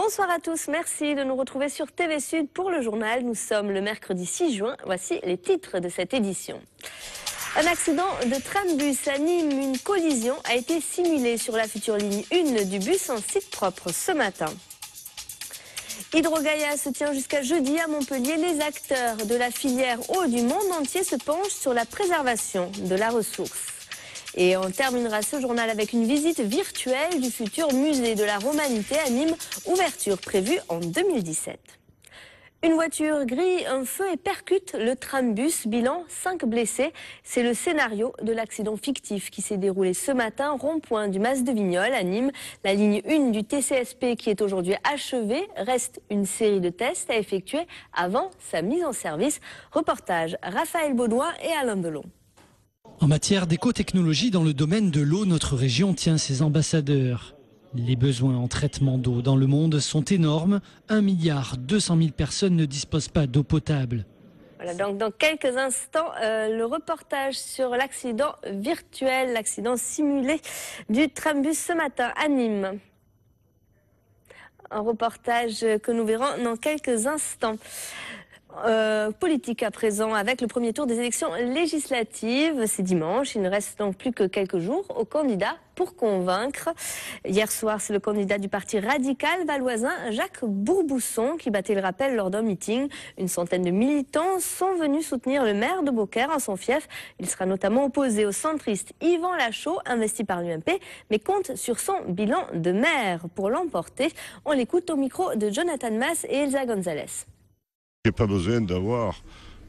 Bonsoir à tous, merci de nous retrouver sur TV Sud pour le journal. Nous sommes le mercredi 6 juin, voici les titres de cette édition. Un accident de tram-bus à Nîmes, une collision a été simulée sur la future ligne 1 du bus en site propre ce matin. Hydrogaia se tient jusqu'à jeudi à Montpellier. Les acteurs de la filière eau du monde entier se penchent sur la préservation de la ressource. Et on terminera ce journal avec une visite virtuelle du futur musée de la Romanité à Nîmes, ouverture prévue en 2017. Une voiture grille un feu et percute le tram-bus, bilan 5 blessés. C'est le scénario de l'accident fictif qui s'est déroulé ce matin, rond-point du Mas de Vignoles à Nîmes. La ligne 1 du TCSP qui est aujourd'hui achevée, reste une série de tests à effectuer avant sa mise en service. Reportage Raphaël Baudouin et Alain Belon. En matière d'écotechnologie dans le domaine de l'eau, notre région tient ses ambassadeurs. Les besoins en traitement d'eau dans le monde sont énormes. 1,2 milliard personnes ne disposent pas d'eau potable. Voilà, donc dans quelques instants, le reportage sur l'accident virtuel, l'accident simulé du trambus ce matin à Nîmes. Un reportage que nous verrons dans quelques instants. Politique à présent avec le premier tour des élections législatives. C'est dimanche, il ne reste donc plus que quelques jours aux candidats pour convaincre. Hier soir, c'est le candidat du parti radical valloisin, Jacques Bourbousson, qui battait le rappel lors d'un meeting. Une centaine de militants sont venus soutenir le maire de Beaucaire en son fief. Il sera notamment opposé au centriste Yvan Lachaud, investi par l'UMP, mais compte sur son bilan de maire pour l'emporter. On l'écoute au micro de Jonathan Mas et Elsa Gonzalez. Je n'ai pas besoin d'avoir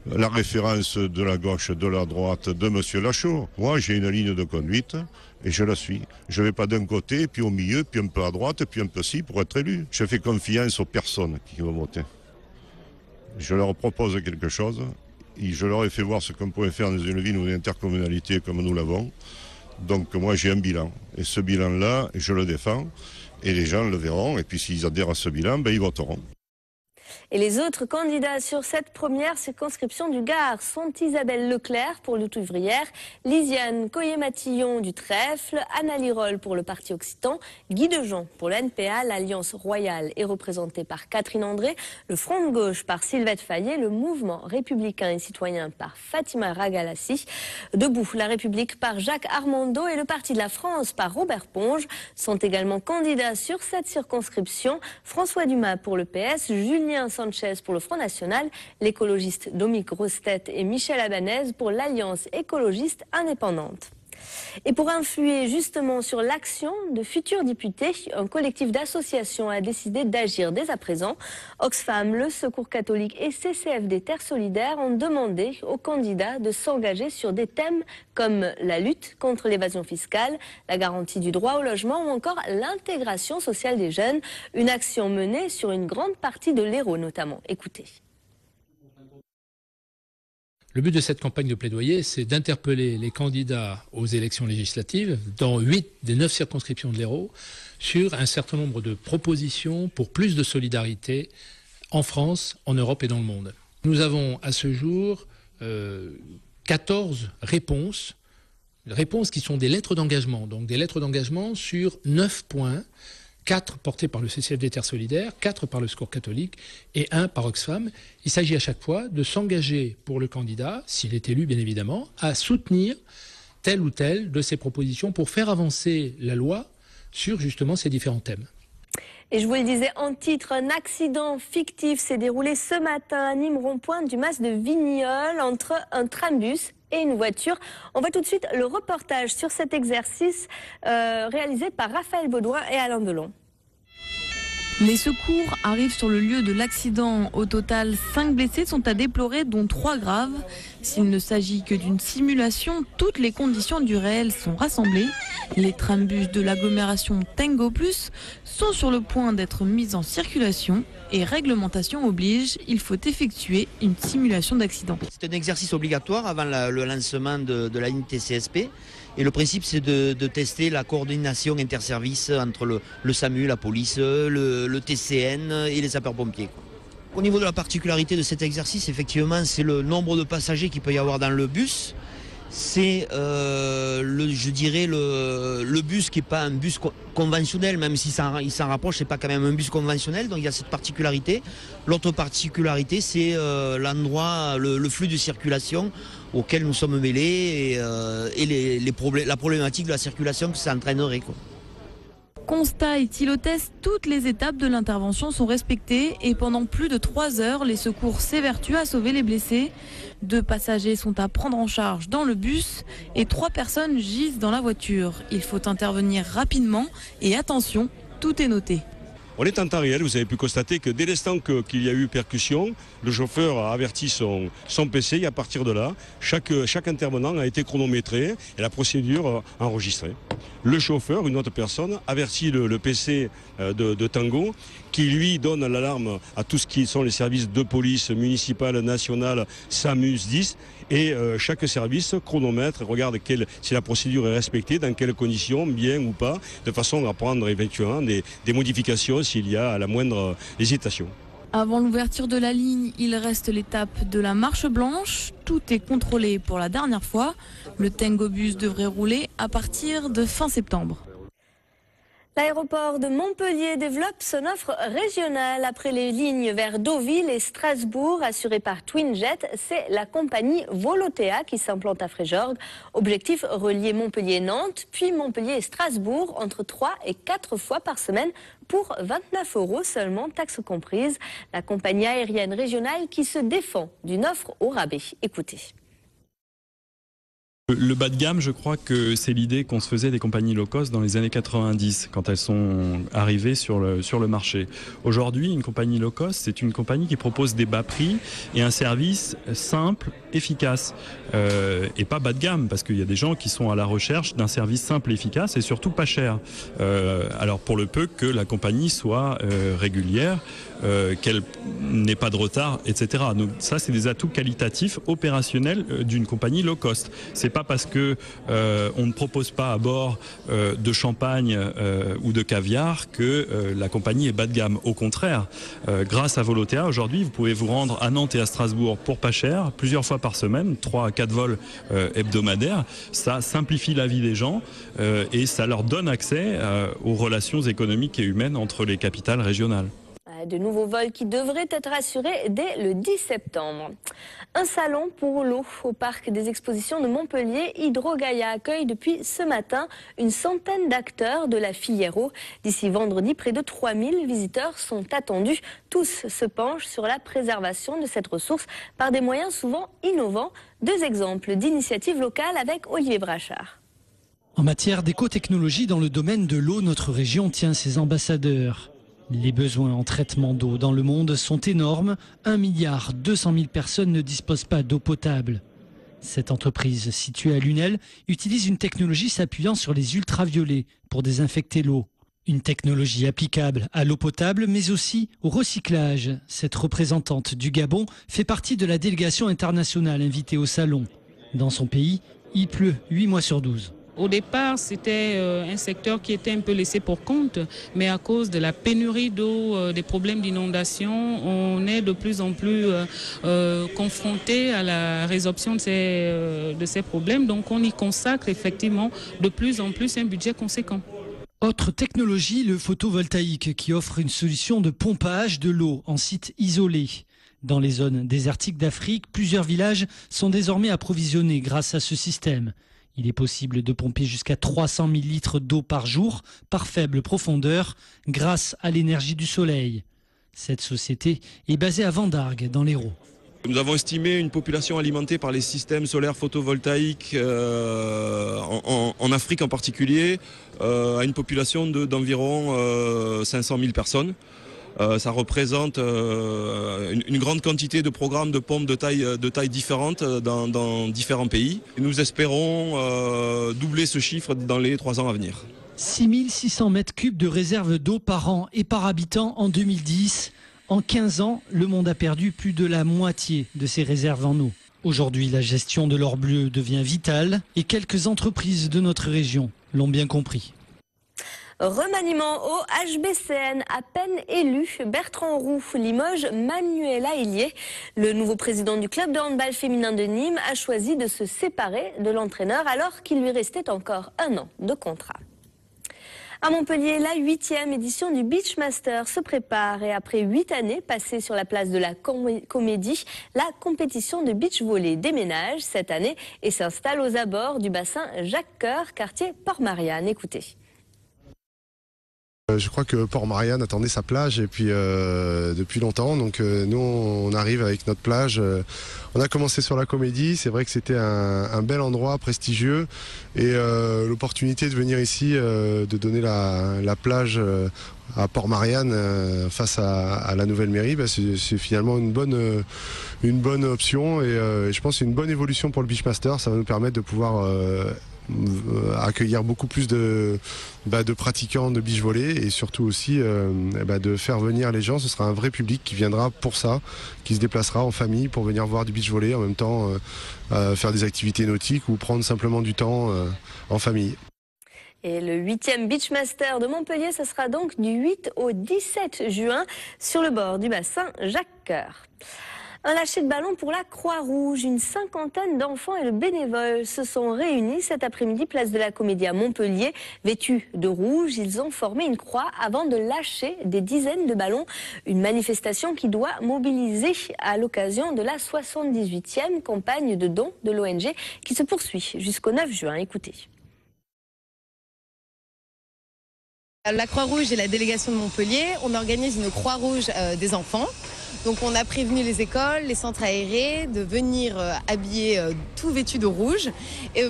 la référence de la gauche, de la droite, de M. Lachaud. Moi, j'ai une ligne de conduite et je la suis. Je ne vais pas d'un côté, puis au milieu, puis un peu à droite, puis un peu ci pour être élu. Je fais confiance aux personnes qui vont voter. Je leur propose quelque chose. Et je leur ai fait voir ce qu'on pouvait faire dans une ville ou une intercommunalité comme nous l'avons. Donc moi, j'ai un bilan. Et ce bilan-là, je le défends. Et les gens le verront. Et puis s'ils adhèrent à ce bilan, ben, ils voteront. Et les autres candidats sur cette première circonscription du Gard sont Isabelle Leclerc pour Lutte ouvrière, Lisiane Coyer-Matillon du Trèfle, Anna Lirol pour le Parti occitan, Guy Dejean pour l'NPA. L'Alliance royale est représentée par Catherine André, le Front de gauche par Sylvette Fayet, le Mouvement républicain et citoyen par Fatima Ragalassi, Debout la République par Jacques Armando et le Parti de la France par Robert Ponge. Sont également candidats sur cette circonscription François Dumas pour le PS, Julien Sanchez pour le Front National, l'écologiste Dominique Grossetête et Michel Abanez pour l'Alliance écologiste indépendante. Et pour influer justement sur l'action de futurs députés, un collectif d'associations a décidé d'agir dès à présent. Oxfam, le Secours catholique et CCFD Terre solidaire ont demandé aux candidats de s'engager sur des thèmes comme la lutte contre l'évasion fiscale, la garantie du droit au logement ou encore l'intégration sociale des jeunes. Une action menée sur une grande partie de l'Hérault notamment. Écoutez. Le but de cette campagne de plaidoyer, c'est d'interpeller les candidats aux élections législatives dans 8 des 9 circonscriptions de l'Hérault sur un certain nombre de propositions pour plus de solidarité en France, en Europe et dans le monde. Nous avons à ce jour 14 réponses qui sont des lettres d'engagement, donc des lettres d'engagement sur 9 points. 4 portés par le CCFD Terre solidaire, 4 par le Secours catholique et 1 par Oxfam. Il s'agit à chaque fois de s'engager pour le candidat, s'il est élu bien évidemment, à soutenir telle ou telle de ces propositions pour faire avancer la loi sur justement ces différents thèmes. Et je vous le disais en titre, un accident fictif s'est déroulé ce matin à Nîmes, rond-point du Mas de Vignoles, entre un trambus et une voiture. On voit tout de suite le reportage sur cet exercice réalisé par Raphaël Baudouin et Alain Belon. Les secours arrivent sur le lieu de l'accident. Au total, 5 blessés sont à déplorer, dont 3 graves. S'il ne s'agit que d'une simulation, toutes les conditions du réel sont rassemblées. Les trambus de l'agglomération Tango Plus sont sur le point d'être mis en circulation et réglementation oblige, il faut effectuer une simulation d'accident. C'est un exercice obligatoire avant le lancement de la ligne TCSP. Et le principe, c'est de tester la coordination interservices entre le SAMU, la police, le TCN et les sapeurs-pompiers. Au niveau de la particularité de cet exercice, effectivement, c'est le nombre de passagers qu'il peut y avoir dans le bus. c'est je dirais le bus qui n'est pas un bus conventionnel, même si il s'en rapproche, c'est pas quand même un bus conventionnel, donc il y a cette particularité. L'autre particularité, c'est l'endroit, le flux de circulation auquel nous sommes mêlés et la problématique de la circulation que ça entraînerait, quoi. Constat et Tilotest, toutes les étapes de l'intervention sont respectées et pendant plus de 3 heures, les secours s'évertuent à sauver les blessés. 2 passagers sont à prendre en charge dans le bus et 3 personnes gisent dans la voiture. Il faut intervenir rapidement et attention, tout est noté. On est en temps réel, vous avez pu constater que dès l'instant qu'il y a eu percussion, le chauffeur a averti son PC et à partir de là, chaque intervenant a été chronométré et la procédure enregistrée. Le chauffeur, une autre personne, avertit le PC de Tango qui lui donne l'alarme à tout ce qui sont les services de police municipale, nationale, SAMU, 10 et chaque service chronomètre, regarde si la procédure est respectée, dans quelles conditions, bien ou pas, de façon à prendre éventuellement des modifications s'il y a la moindre hésitation. Avant l'ouverture de la ligne, il reste l'étape de la marche blanche. Tout est contrôlé pour la dernière fois. Le Tango Bus devrait rouler à partir de fin septembre. L'aéroport de Montpellier développe son offre régionale. Après les lignes vers Deauville et Strasbourg assurées par Twinjet, c'est la compagnie Volotea qui s'implante à Fréjord. Objectif, relier Montpellier-Nantes, puis Montpellier et Strasbourg entre 3 et 4 fois par semaine pour 29 € seulement, taxes comprises. La compagnie aérienne régionale qui se défend d'une offre au rabais. Écoutez. Le bas de gamme, je crois que c'est l'idée qu'on se faisait des compagnies low cost dans les années 90, quand elles sont arrivées sur le marché. Aujourd'hui, une compagnie low cost, c'est une compagnie qui propose des bas prix et un service simple, efficace, et pas bas de gamme, parce qu'il y a des gens qui sont à la recherche d'un service simple, efficace et surtout pas cher. Alors pour le peu que la compagnie soit régulière, qu'elle n'ait pas de retard, etc. Donc ça, c'est des atouts qualitatifs, opérationnels d'une compagnie low cost. C'est pas parce que on ne propose pas à bord de champagne ou de caviar que la compagnie est bas de gamme. Au contraire, grâce à Volotea, aujourd'hui, vous pouvez vous rendre à Nantes et à Strasbourg pour pas cher, plusieurs fois par semaine, 3 à 4 vols hebdomadaires. Ça simplifie la vie des gens et ça leur donne accès aux relations économiques et humaines entre les capitales régionales. De nouveaux vols qui devraient être assurés dès le 10 septembre. Un salon pour l'eau au parc des expositions de Montpellier. Hydrogaia accueille depuis ce matin une centaine d'acteurs de la filière eau. D'ici vendredi, près de 3000 visiteurs sont attendus. Tous se penchent sur la préservation de cette ressource par des moyens souvent innovants. 2 exemples d'initiatives locales avec Olivier Brachard. En matière d'écotechnologie dans le domaine de l'eau, notre région tient ses ambassadeurs. Les besoins en traitement d'eau dans le monde sont énormes. 1,2 milliard personnes ne disposent pas d'eau potable. Cette entreprise, située à Lunel, utilise une technologie s'appuyant sur les ultraviolets pour désinfecter l'eau. Une technologie applicable à l'eau potable, mais aussi au recyclage. Cette représentante du Gabon fait partie de la délégation internationale invitée au salon. Dans son pays, il pleut 8 mois sur 12. Au départ, c'était un secteur qui était un peu laissé pour compte, mais à cause de la pénurie d'eau, des problèmes d'inondation, on est de plus en plus confronté à la résorption de ces problèmes. Donc on y consacre effectivement de plus en plus un budget conséquent. Autre technologie, le photovoltaïque, qui offre une solution de pompage de l'eau en site isolé. Dans les zones désertiques d'Afrique, plusieurs villages sont désormais approvisionnés grâce à ce système. Il est possible de pomper jusqu'à 300 000 litres d'eau par jour, par faible profondeur, grâce à l'énergie du soleil. Cette société est basée à Vendargues, dans l'Hérault. Nous avons estimé une population alimentée par les systèmes solaires photovoltaïques en Afrique en particulier, à une population d'environ 500 000 personnes. Ça représente une grande quantité de programmes de pompes de taille différentes dans différents pays. Nous espérons doubler ce chiffre dans les 3 ans à venir. 6 600 mètres cubes de réserve d'eau par an et par habitant en 2010. En 15 ans, le monde a perdu plus de la moitié de ses réserves en eau. Aujourd'hui, la gestion de l'or bleu devient vitale et quelques entreprises de notre région l'ont bien compris. Remaniement au HBCN, à peine élu, Bertrand Roux limoge Manuela Hillier. Le nouveau président du club de handball féminin de Nîmes a choisi de se séparer de l'entraîneur alors qu'il lui restait encore 1 an de contrat. À Montpellier, la 8e édition du Beachmaster se prépare et après 8 années passées sur la place de la Comédie, la compétition de beach volley déménage cette année et s'installe aux abords du bassin Jacques-Cœur, quartier Port-Marianne. Écoutez. Je crois que Port-Marianne attendait sa plage et puis depuis longtemps, donc nous on arrive avec notre plage. On a commencé sur la Comédie, c'est vrai que c'était un bel endroit prestigieux et l'opportunité de venir ici, de donner la plage à Port-Marianne face à la nouvelle mairie, c'est finalement une bonne option et je pense que c'est une bonne évolution pour le Beachmaster. Ça va nous permettre de pouvoir accueillir beaucoup plus de pratiquants de beach volley et surtout aussi de faire venir les gens. Ce sera un vrai public qui viendra pour ça, qui se déplacera en famille pour venir voir du beach volley, en même temps faire des activités nautiques ou prendre simplement du temps en famille. Et le 8e Beachmaster de Montpellier, ce sera donc du 8 au 17 juin sur le bord du bassin Jacques-Cœur. Un lâcher de ballon pour la Croix-Rouge. Une 50aine d'enfants et de bénévoles se sont réunis cet après-midi, place de la Comédie à Montpellier. Vêtus de rouge, ils ont formé une croix avant de lâcher des dizaines de ballons. Une manifestation qui doit mobiliser à l'occasion de la 78e campagne de dons de l'ONG qui se poursuit jusqu'au 9 juin. Écoutez. La Croix-Rouge et la délégation de Montpellier, on organise une Croix-Rouge des enfants. Donc on a prévenu les écoles, les centres aérés de venir habiller tout vêtus de rouge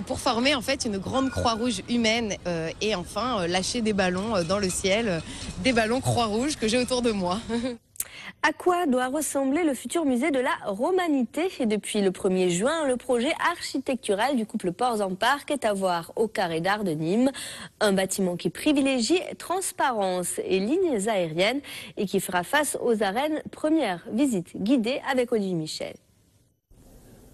pour former en fait une grande Croix-Rouge humaine et enfin lâcher des ballons dans le ciel, des ballons Croix-Rouge que j'ai autour de moi. À quoi doit ressembler le futur musée de la Romanité? Et depuis le 1er juin, le projet architectural du couple Ports-en-Parc est à voir au Carré d'Art de Nîmes. Un bâtiment qui privilégie transparence et lignes aériennes et qui fera face aux arènes. Première visite guidée avec Olivier Michel.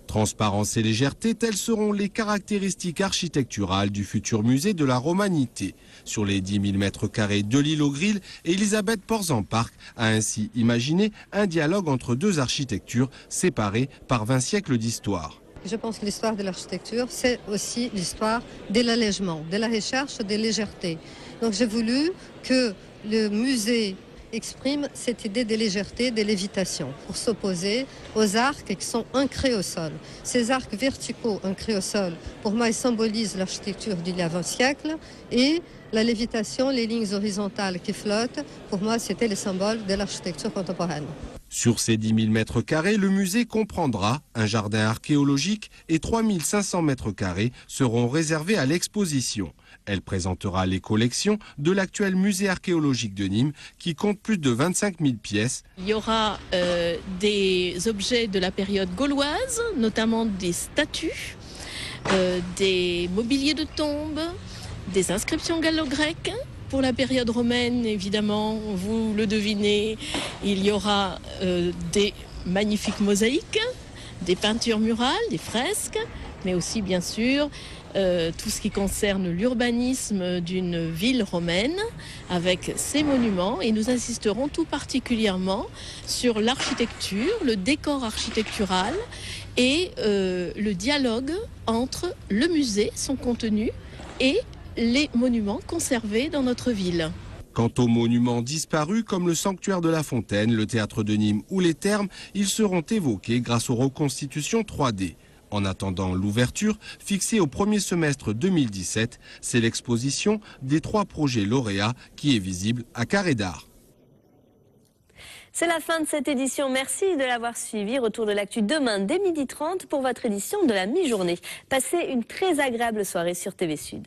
Transparence et légèreté, telles seront les caractéristiques architecturales du futur musée de la Romanité. Sur les 10 000 m² de l'île aux Grilles, Elisabeth Ports-en-Parc a ainsi imaginé un dialogue entre deux architectures séparées par 20 siècles d'histoire. Je pense que l'histoire de l'architecture, c'est aussi l'histoire de l'allègement, de la recherche de légèreté. Donc j'ai voulu que le musée exprime cette idée de légèreté, de lévitation, pour s'opposer aux arcs qui sont ancrés au sol. Ces arcs verticaux ancrés au sol, pour moi, ils symbolisent l'architecture d'il y a 20 siècles et la lévitation, les lignes horizontales qui flottent, pour moi, c'était le symbole de l'architecture contemporaine. Sur ces 10 000 m², le musée comprendra un jardin archéologique et 3 500 m² seront réservés à l'exposition. Elle présentera les collections de l'actuel musée archéologique de Nîmes qui compte plus de 25 000 pièces. Il y aura des objets de la période gauloise, notamment des statues, des mobiliers de tombes, des inscriptions gallo-grecques. Pour la période romaine, évidemment, vous le devinez, il y aura des magnifiques mosaïques, des peintures murales, des fresques, mais aussi bien sûr tout ce qui concerne l'urbanisme d'une ville romaine avec ses monuments. Et nous insisterons tout particulièrement sur l'architecture, le décor architectural et le dialogue entre le musée, son contenu et les monuments conservés dans notre ville. Quant aux monuments disparus comme le sanctuaire de la Fontaine, le théâtre de Nîmes ou les thermes, ils seront évoqués grâce aux reconstitutions 3D. En attendant l'ouverture, fixée au premier semestre 2017, c'est l'exposition des 3 projets lauréats qui est visible à Carré d'Art. C'est la fin de cette édition. Merci de l'avoir suivi. Retour de l'actu demain dès 12h30 pour votre édition de la mi-journée. Passez une très agréable soirée sur TV Sud.